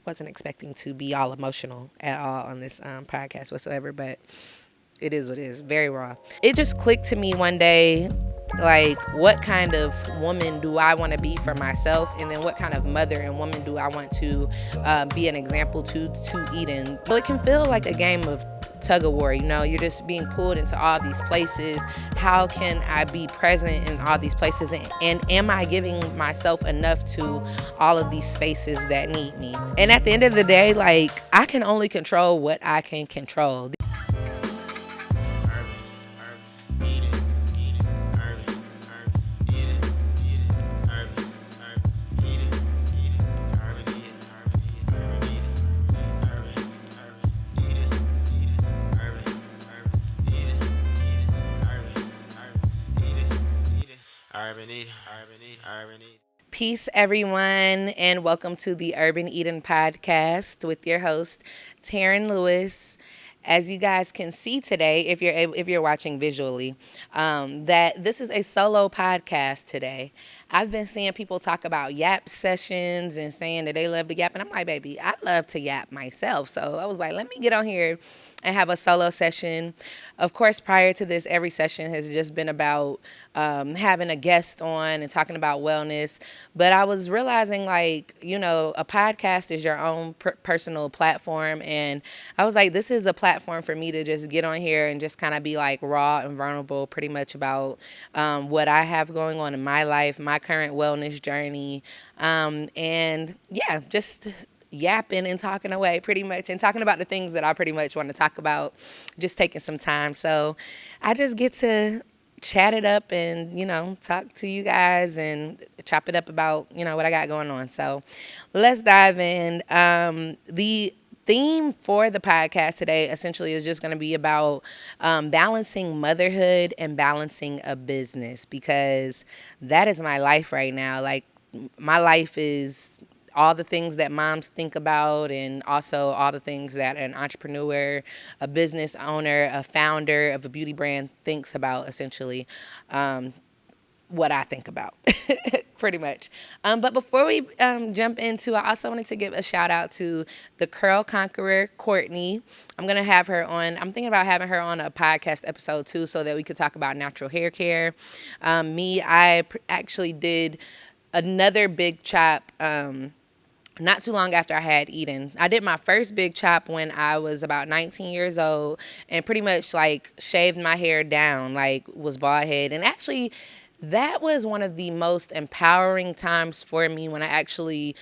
wasn't expecting to be all emotional at all on this podcast whatsoever, but it is what it is. Very raw. It just clicked to me one day, like, what kind of woman do I want to be for myself, and then what kind of mother and woman do I want to be an example to Eden. So it can feel like a game of tug of war. You're just being pulled into all these places. How can I be present in all these places, and am I giving myself enough to all of these spaces that need me? And at the end of the day, like, I can only control what I can control. Peace, everyone, and welcome to the Urban Eden podcast with your host, Terran Lewis. As you guys can see today, if you're watching visually, that this is a solo podcast today. I've been seeing people talk about yap sessions and saying that they love to yap, and I'm like, baby, I love to yap myself. So I was like, let me get on here and have a solo session. Of course, prior to this, every session has just been about having a guest on and talking about wellness. But I was realizing, like, a podcast is your own personal platform. And I was like, this is a platform for me to just get on here and just kind of be like raw and vulnerable pretty much about what I have going on in my life, my current wellness journey. And yeah, just yapping and talking away pretty much, and talking about the things that I pretty much want to talk about, just taking some time. So I just get to chat it up and, talk to you guys and chop it up about, what I got going on. So let's dive in. The theme for the podcast today essentially is just going to be about balancing motherhood and balancing a business, because that is my life right now. Like, my life is all the things that moms think about, and also all the things that an entrepreneur, a business owner, a founder of a beauty brand thinks about, essentially. What I think about, pretty much. But before we jump into, I also wanted to give a shout out to the Curl Conqueror, Courtney. I'm going to have her on. I'm thinking about having her on a podcast episode too, so that we could talk about natural hair care. I actually did another big chop not too long after I had Eden. I did my first big chop when I was about 19 years old, and pretty much like shaved my hair down, like was bald head. And actually, that was one of the most empowering times for me, when I actually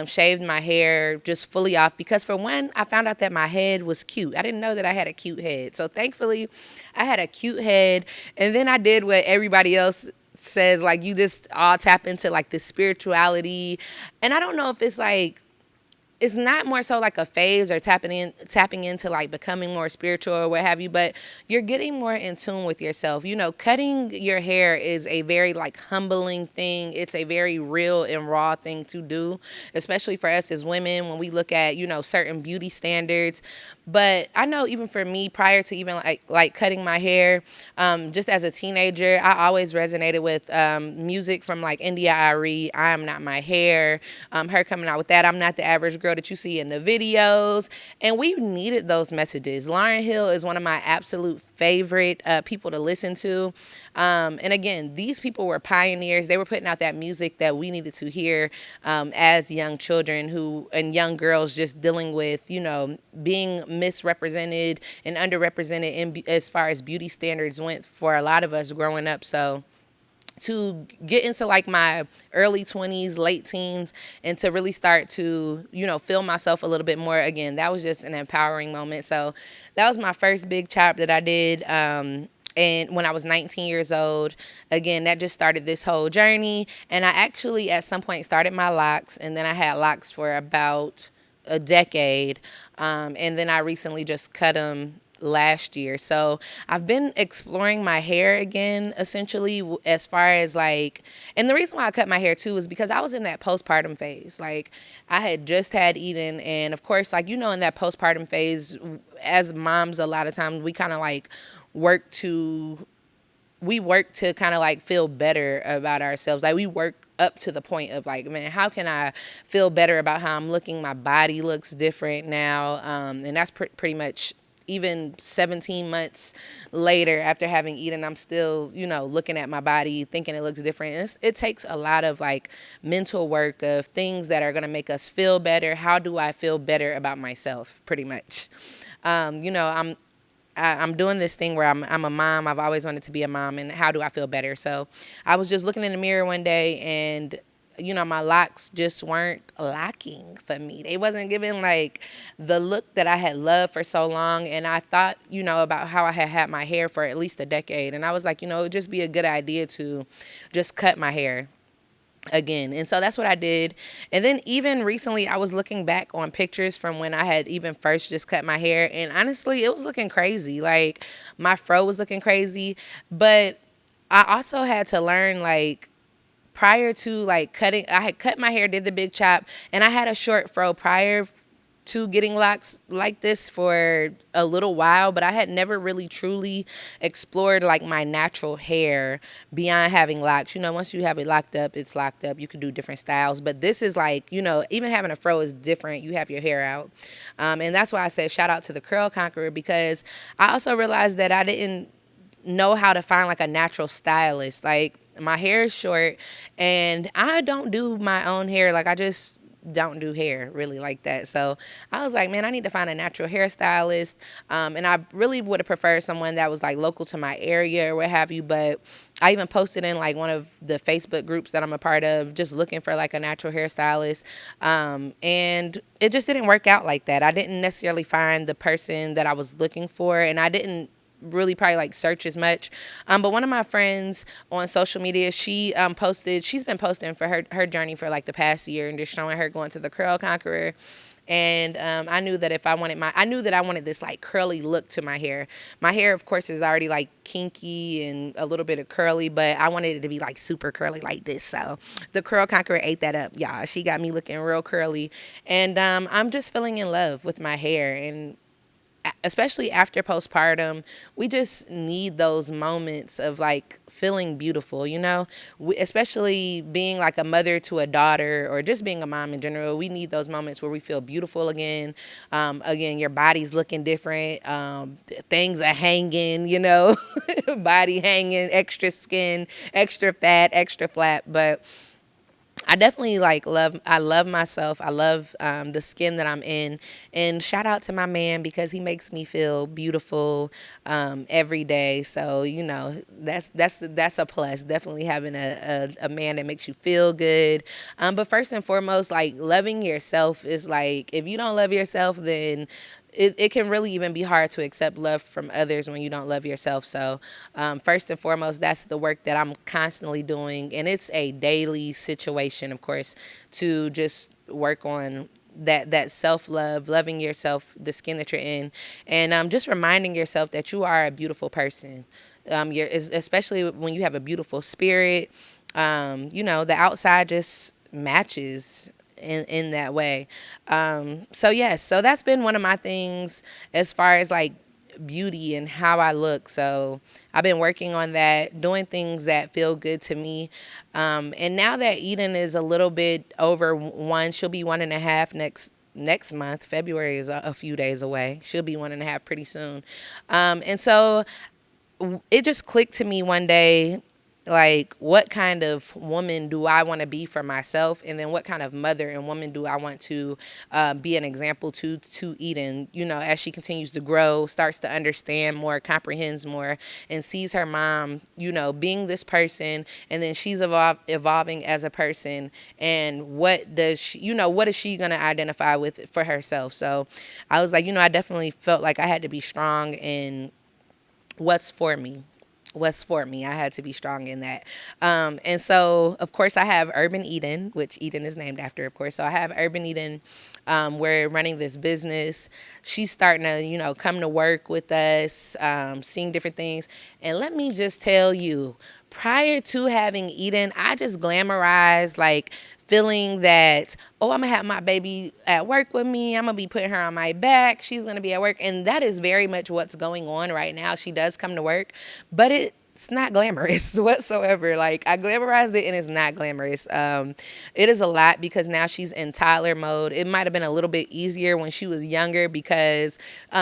shaved my hair just fully off, because for one, I found out that my head was cute. I didn't know that I had a cute head. So thankfully, I had a cute head. And then I did what everybody else says, like, you just all tap into like this spirituality. And I don't know if it's like, it's not more so like a phase or tapping into like becoming more spiritual or what have you, but you're getting more in tune with yourself. Cutting your hair is a very like humbling thing. It's a very real and raw thing to do, especially for us as women when we look at, certain beauty standards. But I know even for me, prior to even like cutting my hair, just as a teenager, I always resonated with music from like India Ari, I Am Not My Hair, her coming out with that, I'm Not the Average Girl that you see in the videos. And we needed those messages. Lauryn Hill is one of my absolute favorite people to listen to. And again, these people were pioneers. They were putting out that music that we needed to hear as young children and young girls, just dealing with, being misrepresented and underrepresented as far as beauty standards went for a lot of us growing up. So to get into like my early 20s, late teens, and to really start to, feel myself a little bit more again, that was just an empowering moment. So that was my first big chop that I did. And when I was 19 years old, again, that just started this whole journey. And I actually at some point started my locks, and then I had locks for about a decade. And then I recently just cut them last year. So I've been exploring my hair again, essentially, as far as like, and the reason why I cut my hair too is because I was in that postpartum phase. Like, I had just had Eden, and of course, like, in that postpartum phase, as moms, a lot of times we kind of like work to we work to kind of like feel better about ourselves. Like we work up to the point of like, man, how can I feel better about how I'm looking? My body looks different now. And that's pretty much even 17 months later after having eaten, I'm still, looking at my body, thinking it looks different. And it takes a lot of like mental work of things that are going to make us feel better. How do I feel better about myself? Pretty much. I'm doing this thing where I'm a mom. I've always wanted to be a mom, and how do I feel better? So I was just looking in the mirror one day, and my locks just weren't locking for me. They wasn't giving like the look that I had loved for so long. And I thought, about how I had had my hair for at least a decade, and I was like, it would just be a good idea to just cut my hair again. And so that's what I did. And then even recently I was looking back on pictures from when I had even first just cut my hair, and honestly it was looking crazy. Like my fro was looking crazy, but I also had to learn, like, prior to like cutting, I had cut my hair, did the big chop, and I had a short fro prior to getting locks like this for a little while, but I had never really truly explored like my natural hair beyond having locks. Once you have it locked up, it's locked up. You can do different styles, but this is like, even having a fro is different. You have your hair out. And that's why I said shout out to the Curl Conqueror, because I also realized that I didn't know how to find like a natural stylist. Like my hair is short and I don't do my own hair. Like I just don't do hair really like that. So I was like, man, I need to find a natural hairstylist. And I really would have preferred someone that was like local to my area or what have you. But I even posted in like one of the Facebook groups that I'm a part of, just looking for like a natural hairstylist. And it just didn't work out like that. I didn't necessarily find the person that I was looking for, and I didn't really probably like search as much. But one of my friends on social media, she's been posting for her journey for like the past year and just showing her going to the Curl Conqueror. And I knew that I knew that I wanted this like curly look to my hair. My hair, of course, is already like kinky and a little bit of curly, but I wanted it to be like super curly like this. So the Curl Conqueror ate that up, y'all. She got me looking real curly. And I'm just feeling in love with my hair. And especially after postpartum, we just need those moments of like feeling beautiful, especially being like a mother to a daughter or just being a mom in general. We need those moments where we feel beautiful again. Again, your body's looking different. Things are hanging, body hanging, extra skin, extra fat, extra flat. But I definitely I love myself. I love the skin that I'm in. And shout out to my man, because he makes me feel beautiful every day. So, that's a plus. Definitely having a man that makes you feel good. But first and foremost, like loving yourself is like, if you don't love yourself, then it can really even be hard to accept love from others when you don't love yourself. So first and foremost, that's the work that I'm constantly doing. And it's a daily situation, of course, to just work on that self-love, loving yourself, the skin that you're in, and just reminding yourself that you are a beautiful person. Especially when you have a beautiful spirit, the outside just matches in that way. So yes, so that's been one of my things as far as like beauty and how I look. So I've been working on that, doing things that feel good to me. And now that Eden is a little bit over one, she'll be 1.5 next month. February is a few days away. She'll be 1.5 pretty soon. And so it just clicked to me one day, like, what kind of woman do I want to be for myself? And then what kind of mother and woman do I want to be an example to Eden, as she continues to grow, starts to understand more, comprehends more, and sees her mom, being this person. And then she's evolving as a person. And what is she going to identify with for herself? So I was like, I definitely felt like I had to be strong in what's for me. I had to be strong in that. And so, of course, I have Urban Eden, which Eden is named after, of course. So I have Urban Eden. We're running this business. She's starting to, come to work with us, seeing different things. And let me just tell you, prior to having Eden, I just glamorized like feeling that, oh, I'm going to have my baby at work with me. I'm going to be putting her on my back. She's going to be at work. And that is very much what's going on right now. She does come to work, but it it's not glamorous whatsoever. Like, I glamorized it and it's not glamorous. It is a lot because now she's in toddler mode. It might have been a little bit easier when she was younger because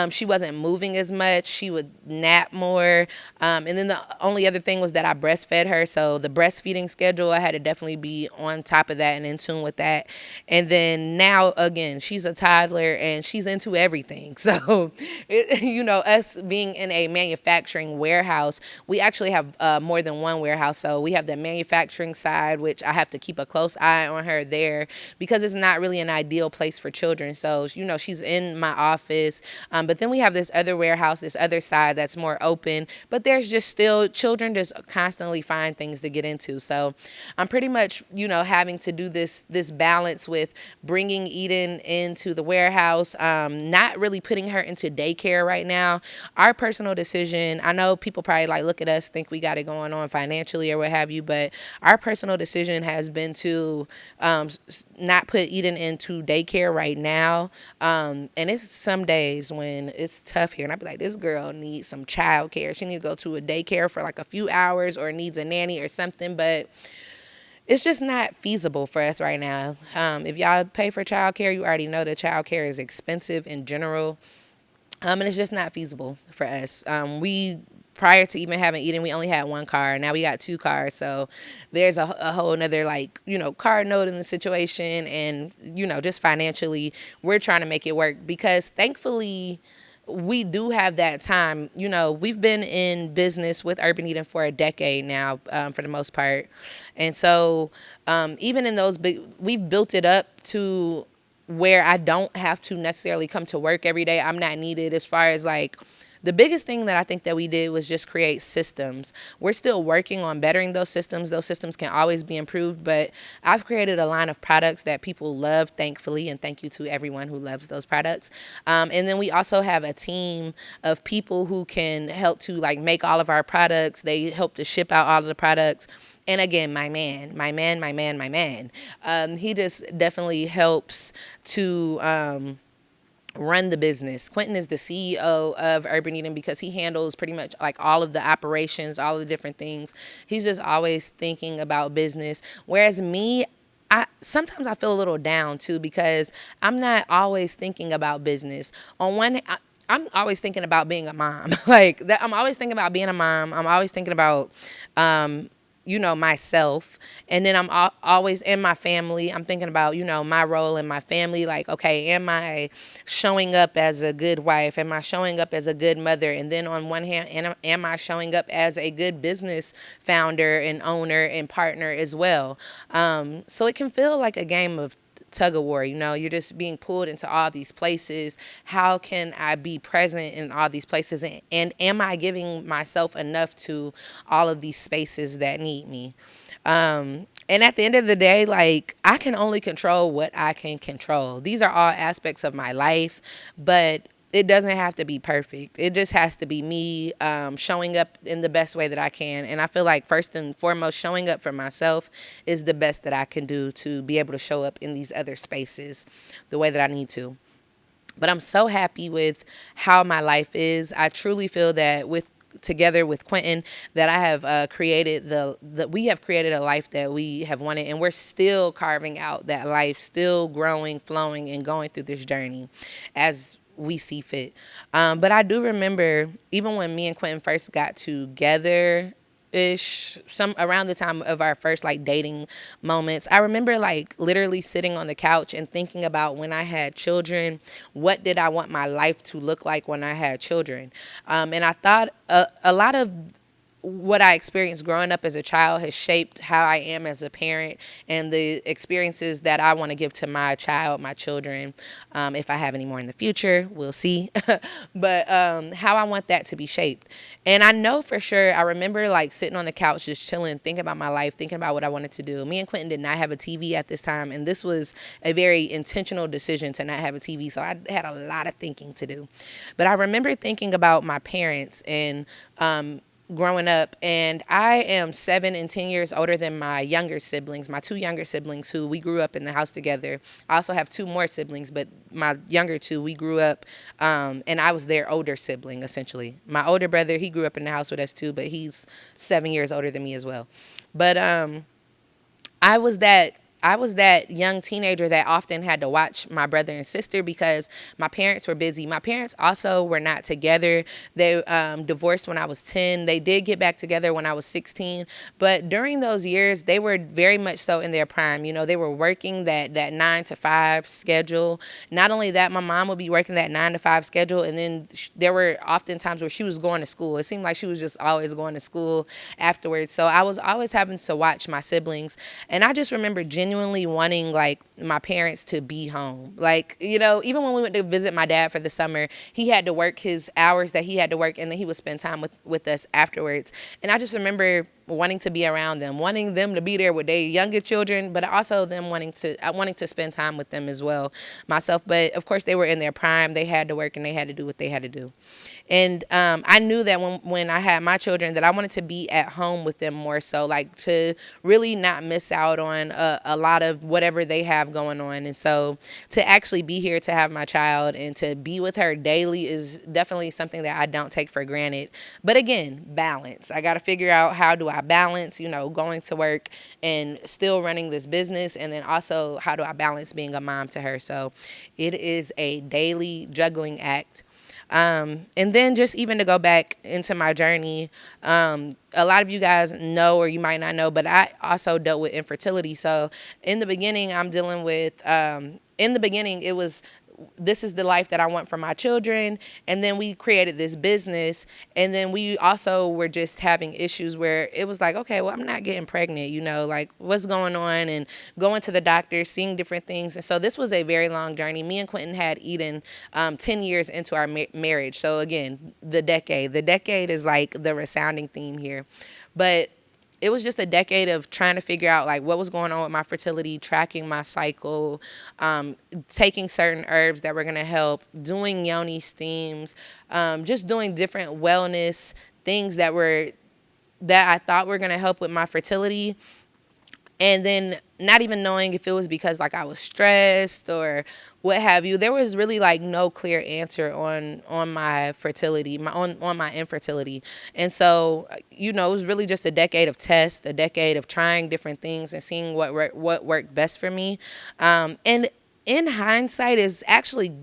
she wasn't moving as much. She would nap more. And then the only other thing was that I breastfed her. So the breastfeeding schedule, I had to definitely be on top of that and in tune with that. And then now, again, she's a toddler and she's into everything. So, us being in a manufacturing warehouse, we actually have more than one warehouse. So we have the manufacturing side, which I have to keep a close eye on her there because it's not really an ideal place for children. So, she's in my office. But then we have this other warehouse, this other side that's more open. But there's just still children just constantly find things to get into. So I'm pretty much, having to do this balance with bringing Eden into the warehouse, not really putting her into daycare right now. Our personal decision, I know people probably like look at us, think we got it going on financially or what have you, but our personal decision has been to not put Eden into daycare right now. And it's some days when it's tough here, and I'd be like, this girl needs some child care. She needs to go to a daycare for like a few hours or needs a nanny or something, but it's just not feasible for us right now. If y'all pay for childcare, you already know that childcare is expensive in general. And it's just not feasible for us. Prior to even having Eden, we only had one car. Now we got two cars. So there's a whole nother, car note in the situation. And, just financially, we're trying to make it work because thankfully, we do have that time. We've been in business with Urban Eden for a decade now, for the most part. And so even in those we've built it up to where I don't have to necessarily come to work every day. I'm not needed as far as the biggest thing that I think that we did was just create systems. We're still working on bettering those systems. Those systems can always be improved, but I've created a line of products that people love, thankfully, and thank you to everyone who loves those products. And then we also have a team of people who can help to make all of our products. They help to ship out all of the products. And again, my man. He just definitely helps to run the business. Quentin is the CEO of Urban Eden because he handles pretty much all of the operations, all of the different things. He's just always thinking about business. Whereas me, sometimes I feel a little down too because I'm not always thinking about business. I'm always thinking about being a mom. I'm always thinking about being a mom. I'm always thinking about myself. And then I'm always in my family. I'm thinking about, my role in my family. Okay, am I showing up as a good wife? Am I showing up as a good mother? And then on one hand, am I showing up as a good business founder and owner and partner as well? So it can feel like a game of tug of war. You're just being pulled into all these places. How can I be present in all these places? And am I giving myself enough to all of these spaces that need me? And at the end of the day, I can only control what I can control. These are all aspects of my life, but it doesn't have to be perfect. It just has to be me showing up in the best way that I can. And I feel like first and foremost, showing up for myself is the best that I can do to be able to show up in these other spaces the way that I need to. But I'm so happy with how my life is. I truly feel that together with Quentin, that I have created we have created a life that we have wanted, and we're still carving out that life, still growing, flowing, and going through this journey as we see fit. But I do remember even when me and Quentin first got together ish, some around the time of our first dating moments, I remember literally sitting on the couch and thinking about when I had children, what did I want my life to look like when I had children? And I thought a lot of what I experienced growing up as a child has shaped how I am as a parent and the experiences that I want to give to my child, my children. If I have any more in the future, we'll see. But how I want that to be shaped. And I know for sure, I remember sitting on the couch just chilling, thinking about my life, thinking about what I wanted to do. Me and Quentin did not have a TV at this time, and this was a very intentional decision to not have a TV, so I had a lot of thinking to do. But I remember thinking about my parents and growing up, and I am 7 and 10 years older than my younger siblings, my two younger siblings who we grew up in the house together. I also have two more siblings, but my younger two, we grew up, and I was their older sibling essentially. My older brother, he grew up in the house with us too, but he's 7 years older than me as well. But I was that I was that young teenager that often had to watch my brother and sister because my parents were busy. My parents also were not together. They divorced when I was 10. They did get back together when I was 16. But during those years, they were very much so in their prime. You know, they were working that 9 to 5 schedule. Not only that, my mom would be working that 9 to 5 schedule. And then there were often times where she was going to school. It seemed like she was just always going to school afterwards. So I was always having to watch my siblings. And I just remember genuinely wanting like my parents to be home. Like, you know, even when we went to visit my dad for the summer, he had to work his hours that he had to work, and then he would spend time with us afterwards. And I just remember wanting to be around them, wanting them to be there with their younger children, but also them wanting to spend time with them as well myself. But of course, they were in their prime. They had to work and they had to do what they had to do. And I knew that when I had my children, that I wanted to be at home with them more so, like to really not miss out on a lot of whatever they have going on. And so to actually be here to have my child and to be with her daily is definitely something that I don't take for granted. But again, balance. I got to figure out, how do I balance, you know, going to work and still running this business, and then also how do I balance being a mom to her. So it is a daily juggling act. And then just even to go back into my journey, a lot of you guys know, or you might not know, but I also dealt with infertility. So in the beginning, in the beginning, it was, this is the life that I want for my children. And then we created this business. And then we also were just having issues where it was like, okay, well, I'm not getting pregnant, you know, like what's going on, and going to the doctor, seeing different things. And so this was a very long journey. Me and Quentin had Eden 10 years into our marriage. So again, the decade is like the resounding theme here. But it was just a decade of trying to figure out like what was going on with my fertility, tracking my cycle, taking certain herbs that were going to help, doing yoni steams, just doing different wellness things that I thought were going to help with my fertility. And then not even knowing if it was because like I was stressed or what have you. There was really like no clear answer on my fertility, on my infertility. And so, you know, it was really just a decade of tests, a decade of trying different things and seeing what worked best for me. And in hindsight, is actually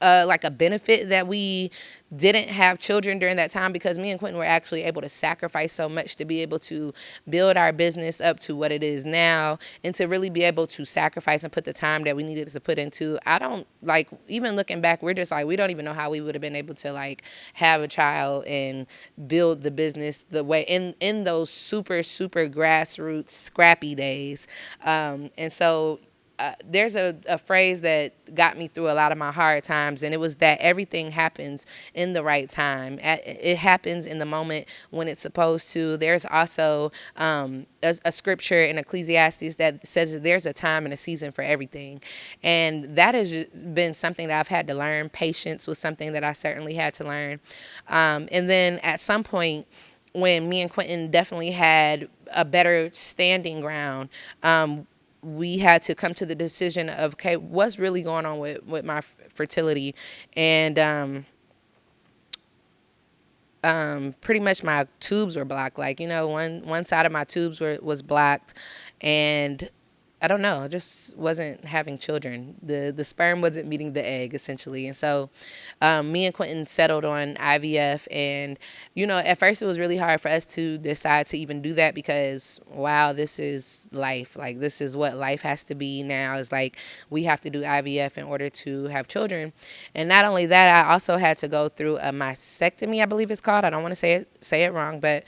like a benefit that we didn't have children during that time, because me and Quentin were actually able to sacrifice so much to be able to build our business up to what it is now, and to really be able to sacrifice and put the time that we needed to put into. I don't like, even looking back, we're just like, we don't even know how we would have been able to like have a child and build the business the way in those super, super grassroots scrappy days. And so there's a phrase that got me through a lot of my hard times, and it was that everything happens in the right time. It happens in the moment when it's supposed to. There's also a scripture in Ecclesiastes that says that there's a time and a season for everything. And that has been something that I've had to learn. Patience was something that I certainly had to learn. And then at some point, when me and Quentin definitely had a better standing ground, we had to come to the decision of, okay, what's really going on with my fertility. And pretty much my tubes were blocked. Like, you know, one side of my tubes was blocked, and I don't know, I just wasn't having children. The sperm wasn't meeting the egg, essentially. And so me and Quentin settled on IVF. And, you know, at first it was really hard for us to decide to even do that, because, wow, this is life. Like, this is what life has to be now. It's like we have to do IVF in order to have children. And not only that, I also had to go through a mastectomy, I believe it's called. I don't want to say it wrong, but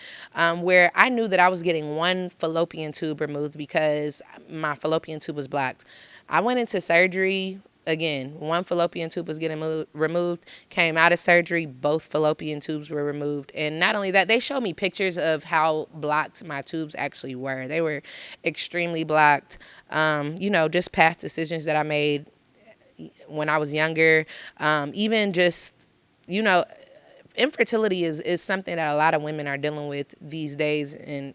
where I knew that I was getting one fallopian tube removed because my fallopian tube was blocked. I went into surgery. Again, one fallopian tube was getting removed, came out of surgery, both fallopian tubes were removed. And not only that, they showed me pictures of how blocked my tubes actually were. They were extremely blocked. You know, just past decisions that I made when I was younger. Even just, you know, infertility is something that a lot of women are dealing with these days, and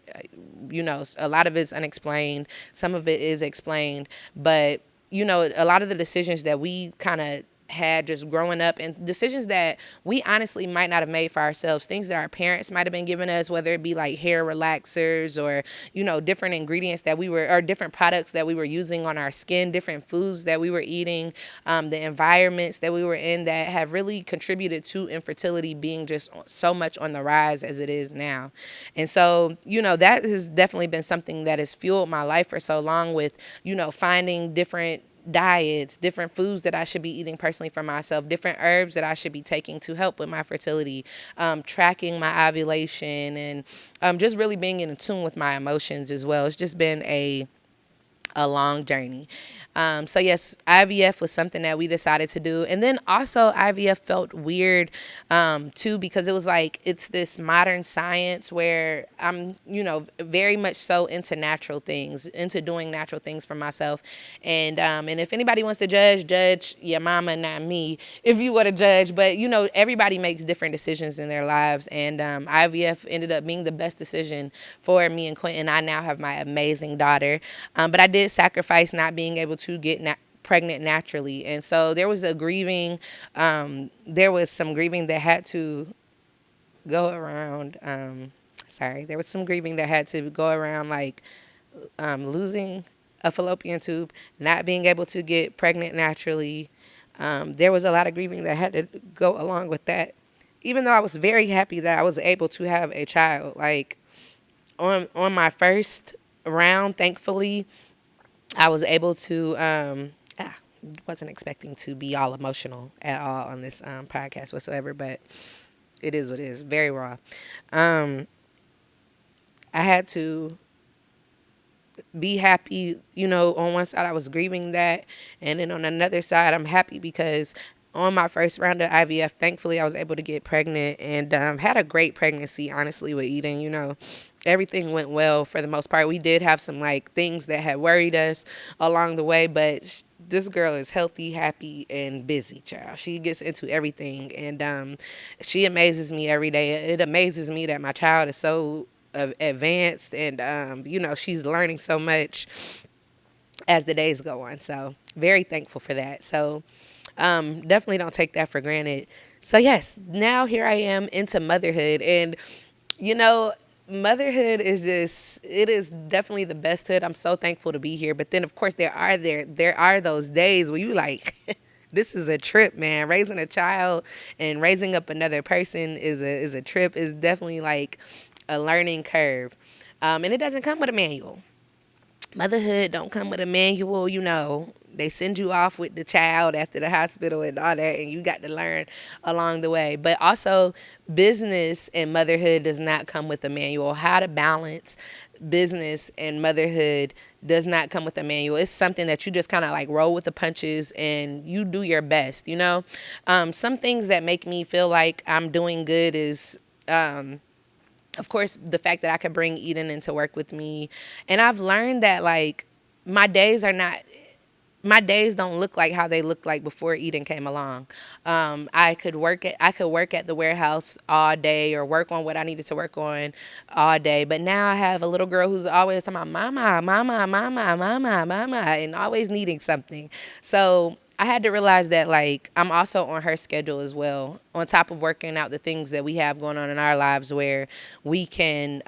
a lot of it's unexplained, some of it is explained, but a lot of the decisions that we kind of had just growing up, and decisions that we honestly might not have made for ourselves, things that our parents might have been giving us, whether it be like hair relaxers or different ingredients that we were, or different products that we were using on our skin, different foods that we were eating, the environments that we were in, that have really contributed to infertility being just so much on the rise as it is now. And so that has definitely been something that has fueled my life for so long, with finding different diets, different foods that I should be eating personally for myself, different herbs that I should be taking to help with my fertility, tracking my ovulation, and just really being in tune with my emotions as well. It's just been a long journey. So yes, IVF was something that we decided to do. And then also IVF felt weird, too, because it was like, it's this modern science where I'm, very much so into natural things, into doing natural things for myself. And if anybody wants to judge your mama, not me, if you were to judge, but everybody makes different decisions in their lives. And IVF ended up being the best decision for me and Quentin. I now have my amazing daughter. But I did sacrifice not being able to get pregnant naturally. And so there was some grieving that had to go around. There was some grieving that had to go around, like losing a fallopian tube, not being able to get pregnant naturally. There was a lot of grieving that had to go along with that. Even though I was very happy that I was able to have a child, like on my first round, thankfully, I was able to, wasn't expecting to be all emotional at all on this podcast whatsoever, but it is what it is, very raw. I had to be happy, on one side I was grieving that, and then on another side I'm happy because on my first round of IVF, thankfully I was able to get pregnant, and had a great pregnancy, honestly, with Eden. Everything went well for the most part. We did have some like things that had worried us along the way, but this girl is healthy, happy, and busy, child. She gets into everything, and she amazes me every day. It amazes me that my child is so advanced, and she's learning so much as the days go on. So very thankful for that. So definitely don't take that for granted. So yes, now here I am into motherhood, and motherhood it is definitely the best hood. I'm so thankful to be here. But then of course there are those days where you like this is a trip, man. Raising a child and raising up another person is a trip. Is definitely like a learning curve. And it doesn't come with a manual. Motherhood don't come with a manual. They send you off with the child after the hospital and all that, and you got to learn along the way. But also, business and motherhood does not come with a manual. How to balance business and motherhood does not come with a manual. It's something that you just kind of like roll with the punches and you do your best, Some things that make me feel like I'm doing good is, of course, the fact that I could bring Eden into work with me. And I've learned that, like, my days don't look like how they looked like before Eden came along. I could work at the warehouse all day or work on what I needed to work on all day. But now I have a little girl who's always talking about mama, mama, mama, mama, mama, and always needing something. So I had to realize that, like, I'm also on her schedule as well, on top of working out the things that we have going on in our lives, where we can,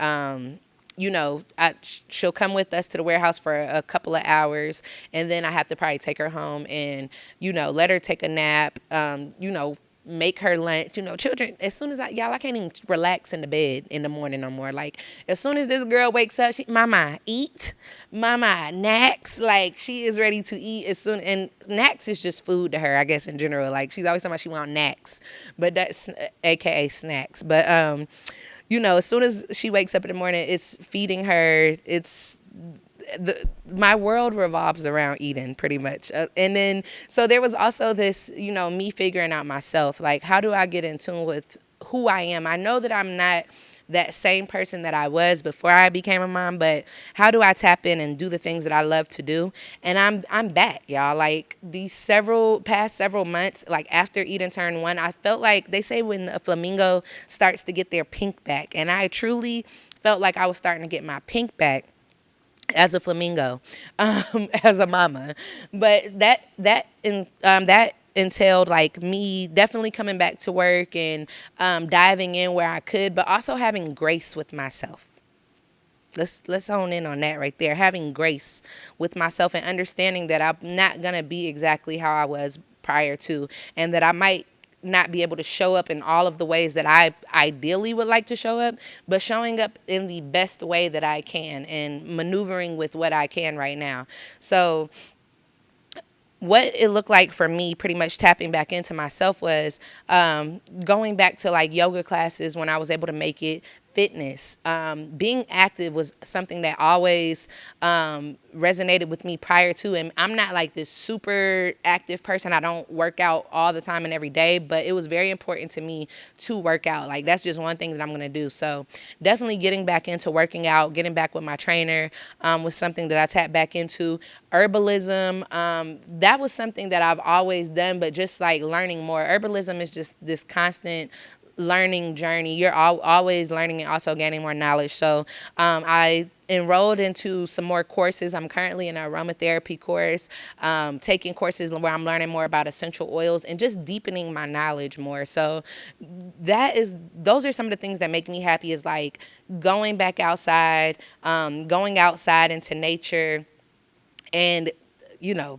she'll come with us to the warehouse for a couple of hours, and then I have to probably take her home and, let her take a nap, make her lunch. Children, as soon as I can't even relax in the bed in the morning no more. Like, as soon as this girl wakes up, mama, eat, mama, snacks. Like, she is ready to eat as soon, and snacks is just food to her, I guess, in general. Like, she's always talking about she want snacks, but that's AKA snacks. But, as soon as she wakes up in the morning, it's feeding her. My world revolves around Eden pretty much. And then, so there was also this, me figuring out myself, like, how do I get in tune with who I am? I know that I'm not that same person that I was before I became a mom, but how do I tap in and do the things that I love to do? And I'm back, y'all. Like these past several months, like after Eden turned 1, I felt like they say when a flamingo starts to get their pink back, and I truly felt like I was starting to get my pink back as a flamingo, as a mama. But that entailed like me definitely coming back to work and diving in where I could, but also having grace with myself. Let's hone in on that right there. Having grace with myself and understanding that I'm not gonna be exactly how I was prior to, and that I might not be able to show up in all of the ways that I ideally would like to show up, but showing up in the best way that I can and maneuvering with what I can right now. So what it looked like for me, pretty much tapping back into myself, was going back to like yoga classes when I was able to make it, fitness. Being active was something that always resonated with me prior to. And I'm not like this super active person. I don't work out all the time and every day, but it was very important to me to work out. Like that's just one thing that I'm going to do. So definitely getting back into working out, getting back with my trainer was something that I tapped back into. Herbalism, that was something that I've always done, but just like learning more. Herbalism is just this constant learning journey. You're always learning and also gaining more knowledge. So I enrolled into some more courses. I'm currently in an aromatherapy course, taking courses where I'm learning more about essential oils and just deepening my knowledge more. So those are some of the things that make me happy, is like going back outside, going outside into nature, and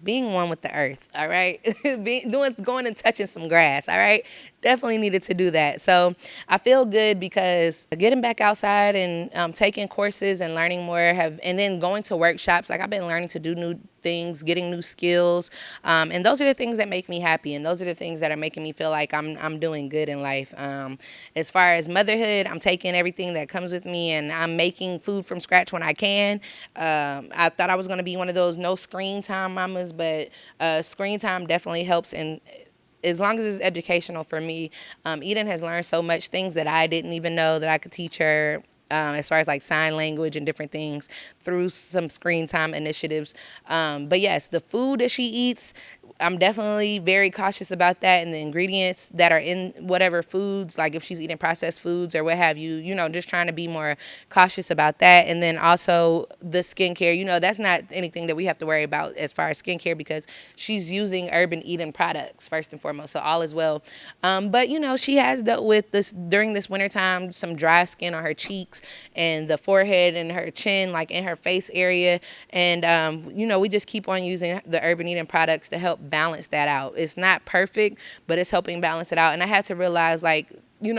being one with the earth, all right? Going and touching some grass, all right? Definitely needed to do that. So I feel good because getting back outside and taking courses and learning more and then going to workshops. Like I've been learning to do new things, getting new skills. And those are the things that make me happy. And those are the things that are making me feel like I'm doing good in life. As far as motherhood, I'm taking everything that comes with me and I'm making food from scratch when I can. I thought I was going to be one of those no screen time mamas, but screen time definitely helps. And as long as it's educational for me, Eden has learned so much, things that I didn't even know that I could teach her, as far as like sign language and different things through some screen time initiatives. But yes, the food that she eats, I'm definitely very cautious about that, and the ingredients that are in whatever foods, like if she's eating processed foods or what have you, just trying to be more cautious about that. And then also the skincare, that's not anything that we have to worry about as far as skincare because she's using Urban Eden products first and foremost, so all is well. But she has dealt with this during this wintertime, some dry skin on her cheeks and the forehead and her chin, like in her face area. And, we just keep on using the Urban Eden products to help balance that out. It's not perfect, but it's helping balance it out. And I had to realize, like,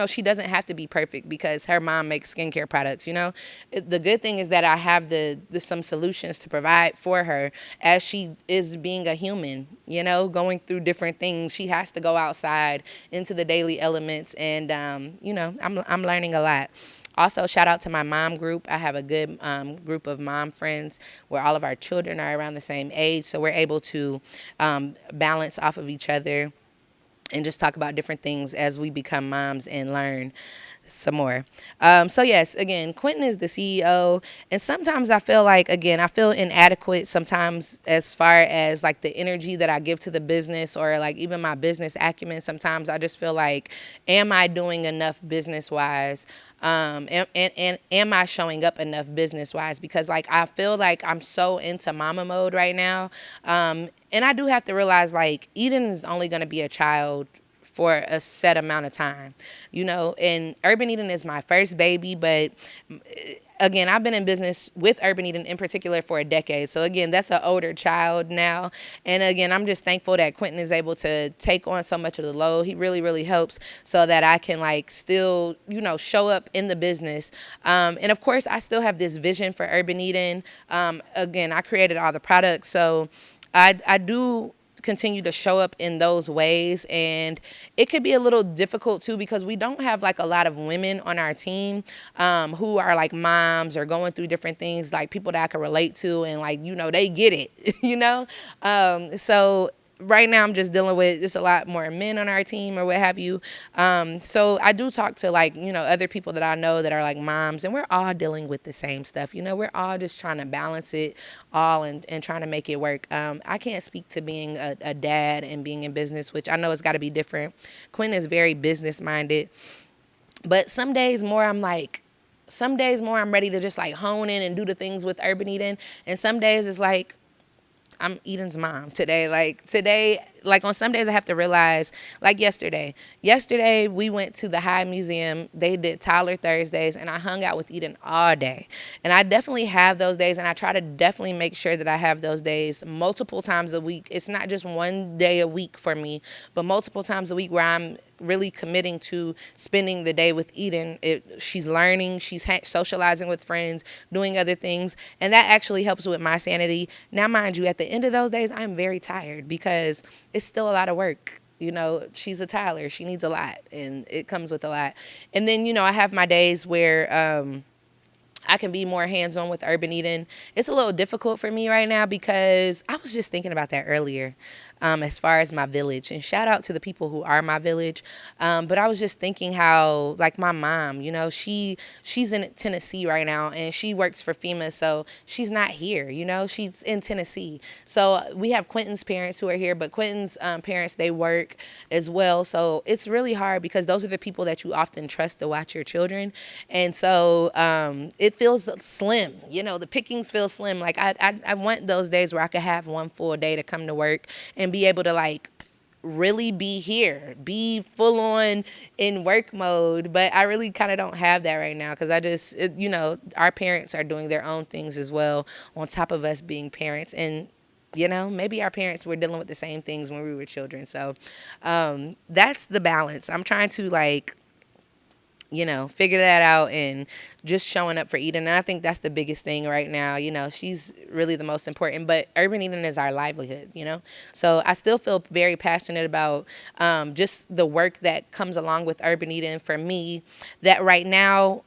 she doesn't have to be perfect because her mom makes skincare products. The good thing is that I have the some solutions to provide for her as she is being a human, going through different things. She has to go outside into the daily elements, and I'm learning a lot. Also, shout out to my mom group. I have a good group of mom friends where all of our children are around the same age, so we're able to balance off of each other and just talk about different things as we become moms and learn some more. So yes, again, Quentin is the CEO, and sometimes I feel like, again, I feel inadequate sometimes as far as like the energy that I give to the business or like even my business acumen. Sometimes I just feel like, am I doing enough business wise? And am I showing up enough business wise? Because like I feel like I'm so into mama mode right now. And I do have to realize like Eden is only going to be a child for a set amount of time, and Urban Eden is my first baby, but again, I've been in business with Urban Eden in particular for a decade. So again, that's an older child now. And again, I'm just thankful that Quentin is able to take on so much of the load. He really, really helps so that I can like still, show up in the business. And of course, I still have this vision for Urban Eden. Again, I created all the products. So I do continue to show up in those ways, and it could be a little difficult too because we don't have like a lot of women on our team who are like moms or going through different things, like people that I can relate to and like they get it. So right now I'm just dealing with it's a lot more men on our team or what have you. So I do talk to like, other people that I know that are like moms, and we're all dealing with the same stuff. We're all just trying to balance it all and trying to make it work. I can't speak to being a dad and being in business, which I know it's got to be different. Quinn is very business minded, but some days more I'm ready to just like hone in and do the things with Urban Eden, and some days it's like I'm Eden's mom today. Like on some days I have to realize, like yesterday. Yesterday we went to the High Museum. They did Tyler Thursdays, and I hung out with Eden all day. And I definitely have those days, and I try to definitely make sure that I have those days multiple times a week. It's not just one day a week for me, but multiple times a week where I'm really committing to spending the day with Eden. She's learning, she's socializing with friends, doing other things, and that actually helps with my sanity. Now, mind you, at the end of those days, I'm very tired because it's still a lot of work. She's a Tyler. She needs a lot, and it comes with a lot. And then, I have my days where I can be more hands-on with Urban Eden. It's a little difficult for me right now because I was just thinking about that earlier, as far as my village. And shout out to the people who are my village. But I was just thinking how, like my mom, she's in Tennessee right now, and she works for FEMA, so she's not here. She's in Tennessee. So we have Quentin's parents who are here, but Quentin's parents, they work as well. So it's really hard because those are the people that you often trust to watch your children. And so it feels slim. The pickings feel slim. Like I want those days where I could have one full day to come to work and be able to like really be here, be full on in work mode. But I really kind of don't have that right now because our parents are doing their own things as well on top of us being parents. And maybe our parents were dealing with the same things when we were children. So that's the balance. I'm trying to figure that out and just showing up for Eden. And I think that's the biggest thing right now. She's really the most important, but Urban Eden is our livelihood. So I still feel very passionate about just the work that comes along with Urban Eden for me, that right now,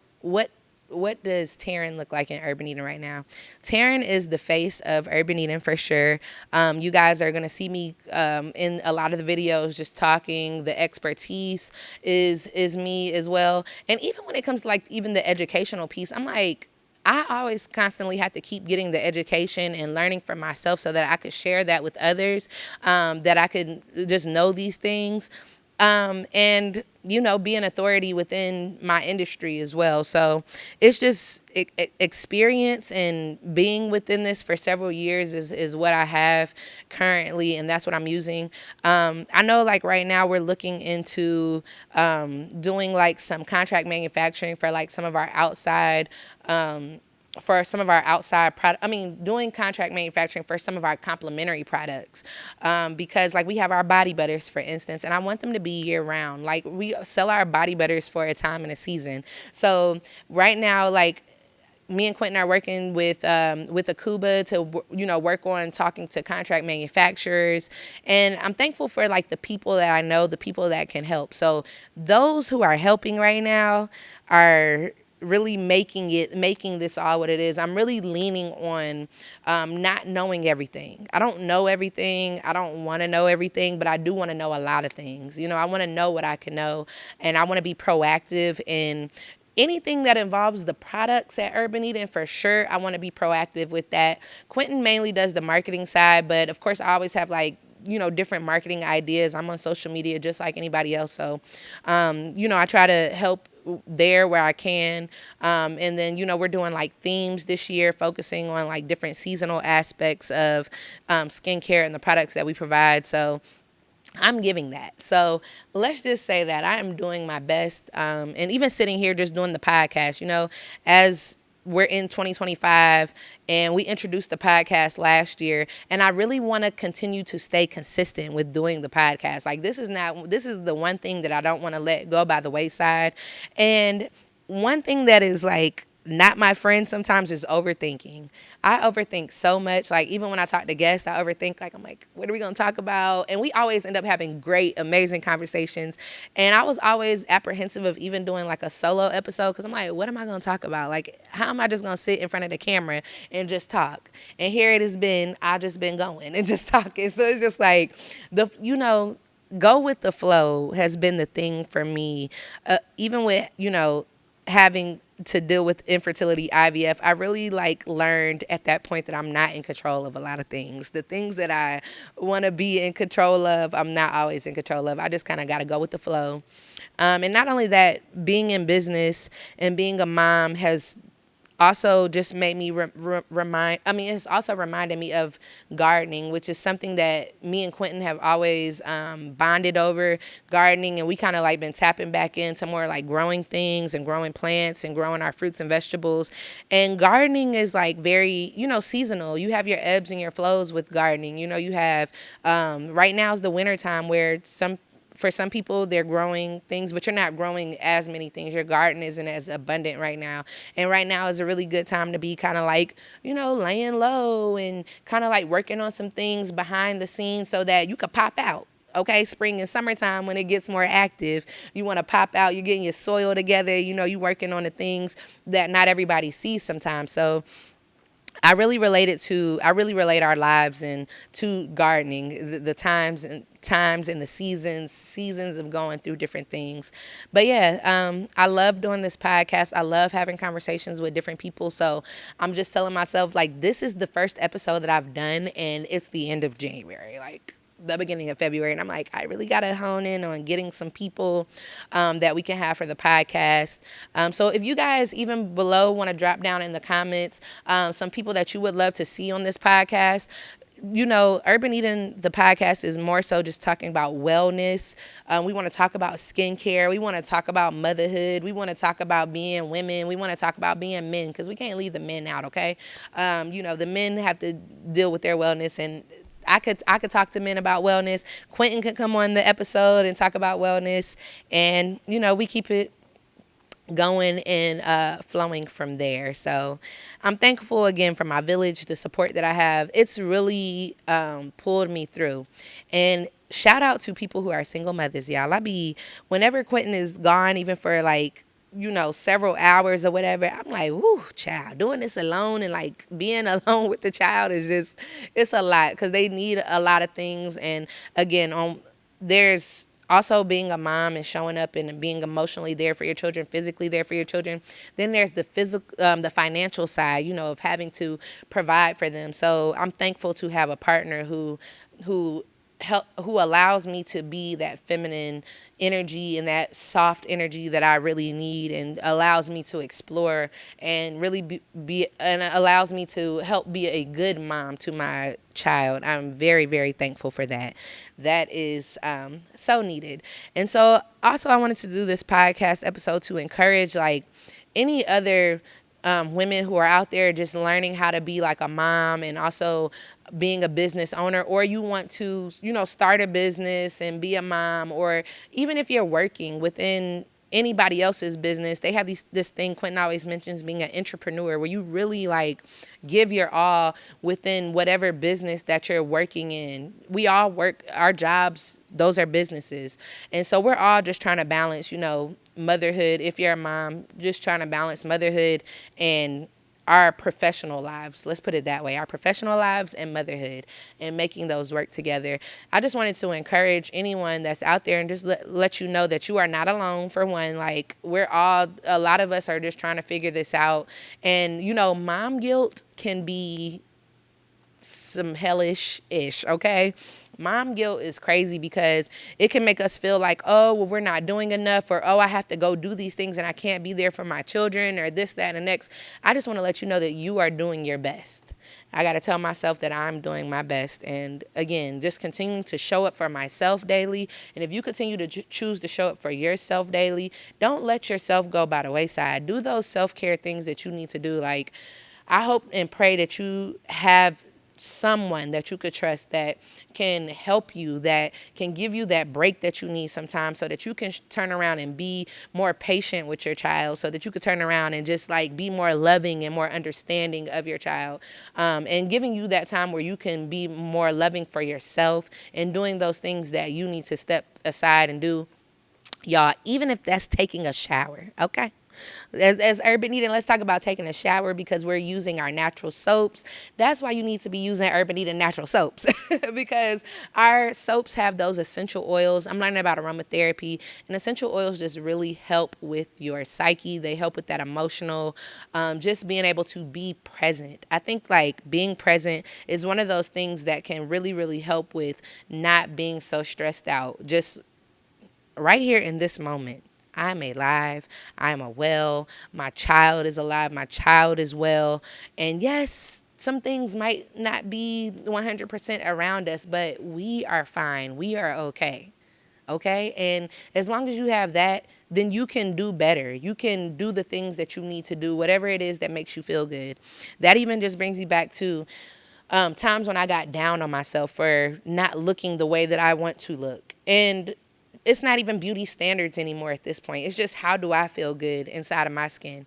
what does Terran look like in Urban Eden right now? Terran is the face of Urban Eden for sure. You guys are going to see me in a lot of the videos just talking. The expertise is me as well. And even when it comes to like even the educational piece, I'm like, I always constantly have to keep getting the education and learning from myself so that I could share that with others, that I could just know these things. And be an authority within my industry as well. So it's just experience, and being within this for several years is what I have currently, and that's what I'm using. I know like right now we're looking into doing like some contract manufacturing for like some of our outside doing contract manufacturing for some of our complementary products, because like we have our body butters, for instance, and I want them to be year round. Like we sell our body butters for a time in a season. So right now, like me and Quentin are working with Akuba to work on talking to contract manufacturers, and I'm thankful for like the people that I know, the people that can help. So those who are helping right now are really making this all what it is. I'm really leaning on not knowing everything. I don't know everything. I don't want to know everything, but I do want to know a lot of things. I want to know what I can know, and I want to be proactive in anything that involves the products at Urban Eden. For sure, I want to be proactive with that. Quentin mainly does the marketing side, but of course I always have like different marketing ideas. I'm on social media just like anybody else. So, I try to help there where I can. And then, we're doing like themes this year, focusing on like different seasonal aspects of skincare and the products that we provide. So I'm giving that. So let's just say that I am doing my best. And even sitting here just doing the podcast, as we're in 2025 and we introduced the podcast last year, and I really want to continue to stay consistent with doing the podcast. Like this is the one thing that I don't want to let go by the wayside. And one thing that is like not my friend sometimes is overthinking. I overthink so much. Like, even when I talk to guests, I overthink. Like, I'm like, what are we going to talk about? And we always end up having great, amazing conversations. And I was always apprehensive of even doing like a solo episode because I'm like, what am I going to talk about? Like, how am I just going to sit in front of the camera and just talk? And here it has been, I just been going and just talking. So it's just like, go with the flow has been the thing for me. Even with, having to deal with infertility, IVF, I really like learned at that point that I'm not in control of a lot of things. The things that I want to be in control of, I'm not always in control of. I just kind of got to go with the flow. And not only that, being in business and being a mom has also just made me it's also reminded me of gardening, which is something that me and Quentin have always bonded over, gardening. And we kind of like been tapping back into more like growing things and growing plants and growing our fruits and vegetables. And gardening is like very, seasonal. You have your ebbs and your flows with gardening. You have, right now is the winter time where for some people, they're growing things, but you're not growing as many things. Your garden isn't as abundant right now. And right now is a really good time to be kind of like, laying low and kind of like working on some things behind the scenes so that you could pop out. Okay, spring and summertime when it gets more active, you want to pop out. You're getting your soil together. You're working on the things that not everybody sees sometimes. So I really relate our lives and to gardening, the times and the seasons of going through different things. But yeah, I love doing this podcast. I love having conversations with different people. So I'm just telling myself, like, this is the first episode that I've done, and it's the end of January. Like, the beginning of February, and I'm like, I really got to hone in on getting some people that we can have for the podcast. So if you guys even below want to drop down in the comments some people that you would love to see on this podcast. Urban Eden, the podcast, is more so just talking about wellness. We want to talk about skincare. We want to talk about motherhood. We want to talk about being women. We want to talk about being men because we can't leave the men out, okay? The men have to deal with their wellness, and I could talk to men about wellness. Quentin could come on the episode and talk about wellness, and we keep it going and flowing from there. So I'm thankful again for my village, the support that I have. It's really pulled me through. And shout out to people who are single mothers, y'all. Whenever Quentin is gone, even for like several hours or whatever, I'm like, whoo, child, doing this alone and like being alone with the child is it's a lot because they need a lot of things. And again, there's also being a mom and showing up and being emotionally there for your children, physically there for your children. Then there's the the financial side, of having to provide for them. So I'm thankful to have a partner who allows me to be that feminine energy and that soft energy that I really need, and allows me to explore and really and allows me to help be a good mom to my child. I'm very, very thankful for that. That is so needed. And so also I wanted to do this podcast episode to encourage like any other women who are out there just learning how to be like a mom and also being a business owner, or you want to, start a business and be a mom, or even if you're working within anybody else's business, they have this thing Quentin always mentions, being an entrepreneur, where you really like give your all within whatever business that you're working in. We all work our jobs, those are businesses. And so we're all just trying to balance, motherhood. If you're a mom, just trying to balance motherhood and our professional lives. Let's put it that way. Our professional lives and motherhood, and making those work together. I just wanted to encourage anyone that's out there and just let you know that you are not alone, for one. Like, a lot of us are just trying to figure this out. And, mom guilt can be some hellish-ish, okay? Mom guilt is crazy because it can make us feel like, oh, well, we're not doing enough, or, oh, I have to go do these things and I can't be there for my children, or this, that, and the next. I just want to let you know that you are doing your best. I got to tell myself that I'm doing my best. And again, just continuing to show up for myself daily. And if you continue to choose to show up for yourself daily, don't let yourself go by the wayside. Do those self-care things that you need to do. Like, I hope and pray that you have someone that you could trust that can help you, that can give you that break that you need sometimes, so that you can turn around and be more patient with your child, so that you could turn around and just like be more loving and more understanding of your child, and giving you that time where you can be more loving for yourself and doing those things that you need to step aside and do. Y'all, even if that's taking a shower, okay? As Urban Eden, let's talk about taking a shower, because we're using our natural soaps. That's why you need to be using Urban Eden natural soaps because our soaps have those essential oils. I'm learning about aromatherapy, and essential oils just really help with your psyche. They help with that emotional, just being able to be present. I think like being present is one of those things that can really, really help with not being so stressed out. Just right here in this moment. I'm alive. I'm a well. My child is alive. My child is well. And yes, some things might not be 100% around us, but we are fine. We are okay. Okay. And as long as you have that, then you can do better. You can do the things that you need to do, whatever it is that makes you feel good. That even just brings me back to times when I got down on myself for not looking the way that I want to look. And it's not even beauty standards anymore at this point. It's just, how do I feel good inside of my skin?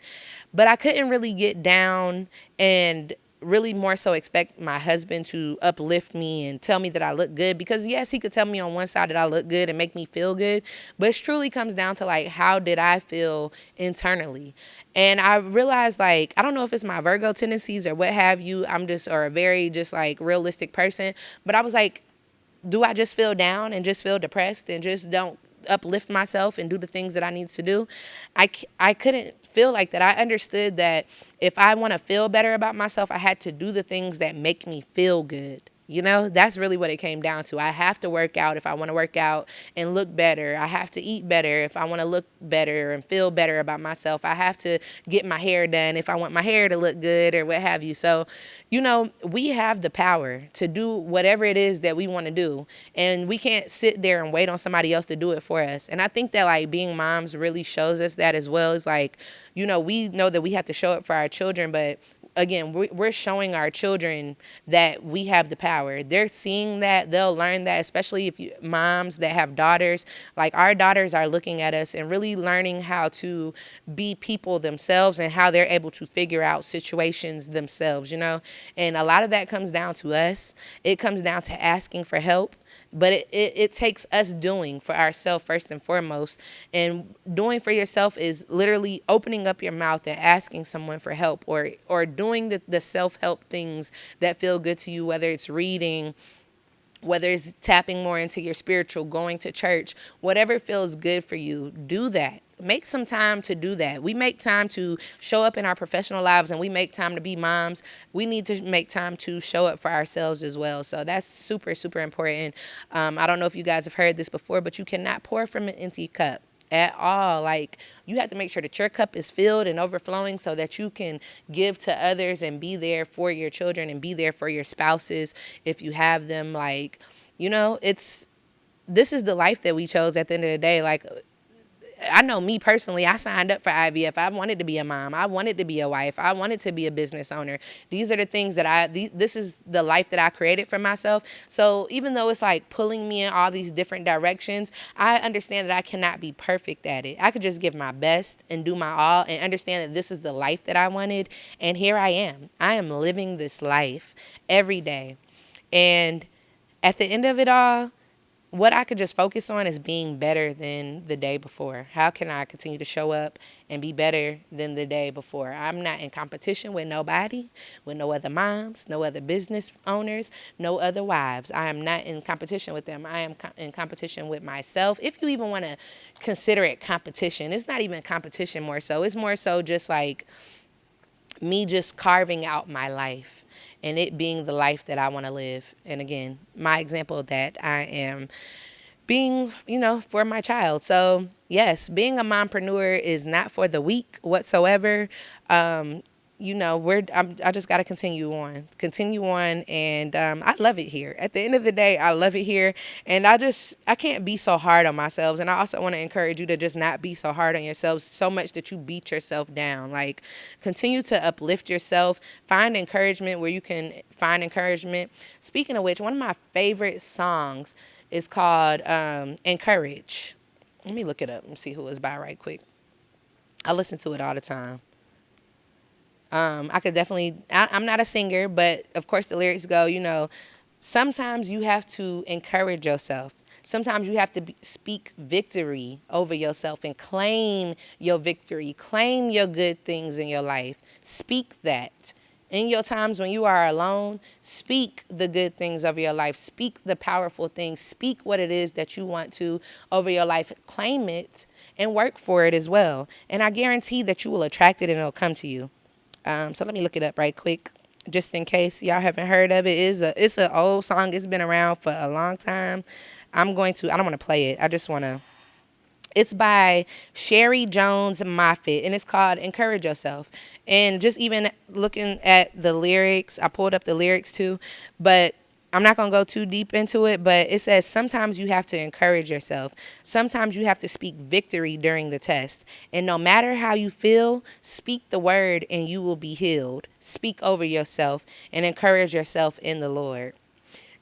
But I couldn't really get down and really more so expect my husband to uplift me and tell me that I look good, because yes, he could tell me on one side that I look good and make me feel good, but it truly comes down to like, how did I feel internally? And I realized, like, I don't know if it's my Virgo tendencies or what have you. I'm just, or a very just like realistic person, but I was like, do I just feel down and just feel depressed and just don't uplift myself and do the things that I need to do? I couldn't feel like that. I understood that if I want to feel better about myself, I had to do the things that make me feel good. You know, that's really what it came down to. I have to work out if I want to work out and look better. I have to eat better if I want to look better and feel better about myself. I have to get my hair done if I want my hair to look good or what have you. So, you know, we have the power to do whatever it is that we want to do. And we can't sit there and wait on somebody else to do it for us. And I think that like being moms really shows us that as well. It's like, you know, we know that we have to show up for our children, but again, we're showing our children that we have the power. They're seeing that. They'll learn that, especially if you moms that have daughters. Like, our daughters are looking at us and really learning how to be people themselves and how they're able to figure out situations themselves, you know? And a lot of that comes down to us. It comes down to asking for help. But it takes us doing for ourselves first and foremost. And doing for yourself is literally opening up your mouth and asking someone for help, or doing the self-help things that feel good to you, whether it's reading, whether it's tapping more into your spiritual, going to church, whatever feels good for you, do that. Make some time to do that. We make time to show up in our professional lives and we make time to be moms. We need to make time to show up for ourselves as well. So that's super, super important. I don't know if you guys have heard this before, but you cannot pour from an empty cup at all. Like, you have to make sure that your cup is filled and overflowing so that you can give to others and be there for your children and be there for your spouses if you have them. Like, you know, this is the life that we chose at the end of the day. Like, I know me personally, I signed up for IVF. I wanted to be a mom. I wanted to be a wife. I wanted to be a business owner. These are the things that this is the life that I created for myself. So even though it's like pulling me in all these different directions, I understand that I cannot be perfect at it. I could just give my best and do my all and understand that this is the life that I wanted. And here I am. I am living this life every day. And at the end of it all, what I could just focus on is being better than the day before. How can I continue to show up and be better than the day before? I'm not in competition with nobody, with no other moms, no other business owners, no other wives. I am not in competition with them. I am in competition with myself. If you even want to consider it competition, it's not even competition more so. It's more so just like me just carving out my life and it being the life that I want to live. And again, my example of that, I am being, you know, for my child. So yes, being a mompreneur is not for the weak whatsoever. I just got to continue on, and I love it here. At the end of the day, I love it here, and I can't be so hard on myself. And I also want to encourage you to just not be so hard on yourselves so much that you beat yourself down. Like, continue to uplift yourself, find encouragement where you can find encouragement. Speaking of which, one of my favorite songs is called "Encourage." Let me look it up and see who it's by right quick. I listen to it all the time. I could definitely, I'm not a singer, but of course the lyrics go, sometimes you have to encourage yourself. Sometimes you have to speak victory over yourself and claim your victory, claim your good things in your life. Speak that. In your times when you are alone, speak the good things of your life. Speak the powerful things. Speak what it is that you want to over your life. Claim it and work for it as well. And I guarantee that you will attract it and it'll come to you. So let me look it up right quick, just in case y'all haven't heard of it. It's an old song. It's been around for a long time. I don't want to play it. It's by Sherry Jones Moffitt, and it's called Encourage Yourself. And just even looking at the lyrics, I pulled up the lyrics too, but I'm not going to go too deep into it, but it says sometimes you have to encourage yourself. Sometimes you have to speak victory during the test. And no matter how you feel, speak the word and you will be healed. Speak over yourself and encourage yourself in the Lord.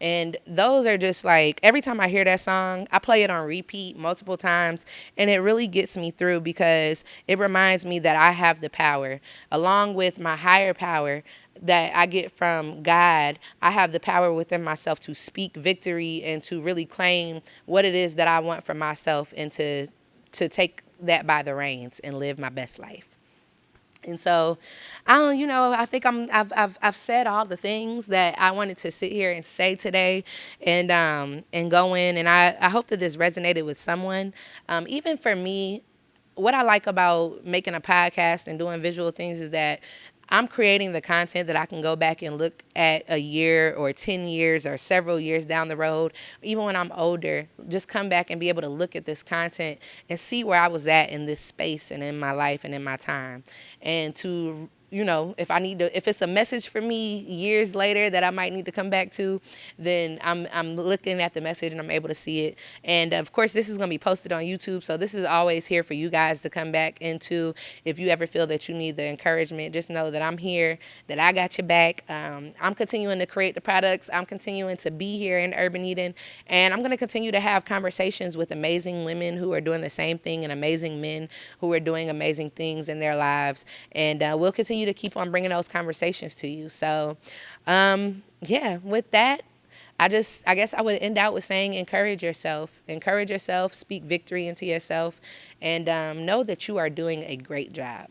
And those are just like, every time I hear that song, I play it on repeat multiple times, and it really gets me through because it reminds me that I have the power, along with my higher power that I get from God. I have the power within myself to speak victory and to really claim what it is that I want for myself, and to take that by the reins and live my best life. And so, I think I've said all the things that I wanted to sit here and say today, and go in. And I hope that this resonated with someone. Even for me, what I like about making a podcast and doing visual things is that I'm creating the content that I can go back and look at a year or 10 years or several years down the road, even when I'm older, just come back and be able to look at this content and see where I was at in this space and in my life and in my time. And to, if it's a message for me years later that I might need to come back to, then I'm looking at the message and I'm able to see it. And of course, this is going to be posted on YouTube. So this is always here for you guys to come back into. If you ever feel that you need the encouragement, just know that I'm here, that I got your back. I'm continuing to create the products. I'm continuing to be here in Urban Eden. And I'm going to continue to have conversations with amazing women who are doing the same thing, and amazing men who are doing amazing things in their lives. And we'll continue to keep on bringing those conversations to you. So, with that, I guess I would end out with saying encourage yourself, speak victory into yourself, and know that you are doing a great job.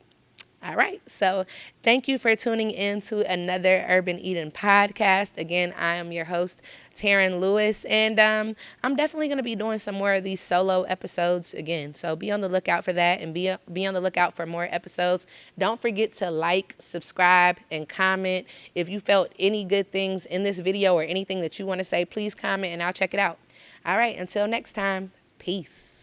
All right. So thank you for tuning in to another Urban Eden podcast. Again, I am your host, Terran Lewis, and I'm definitely going to be doing some more of these solo episodes again. So be on the lookout for that, and be on the lookout for more episodes. Don't forget to like, subscribe, and comment. If you felt any good things in this video or anything that you want to say, please comment and I'll check it out. All right. Until next time, peace.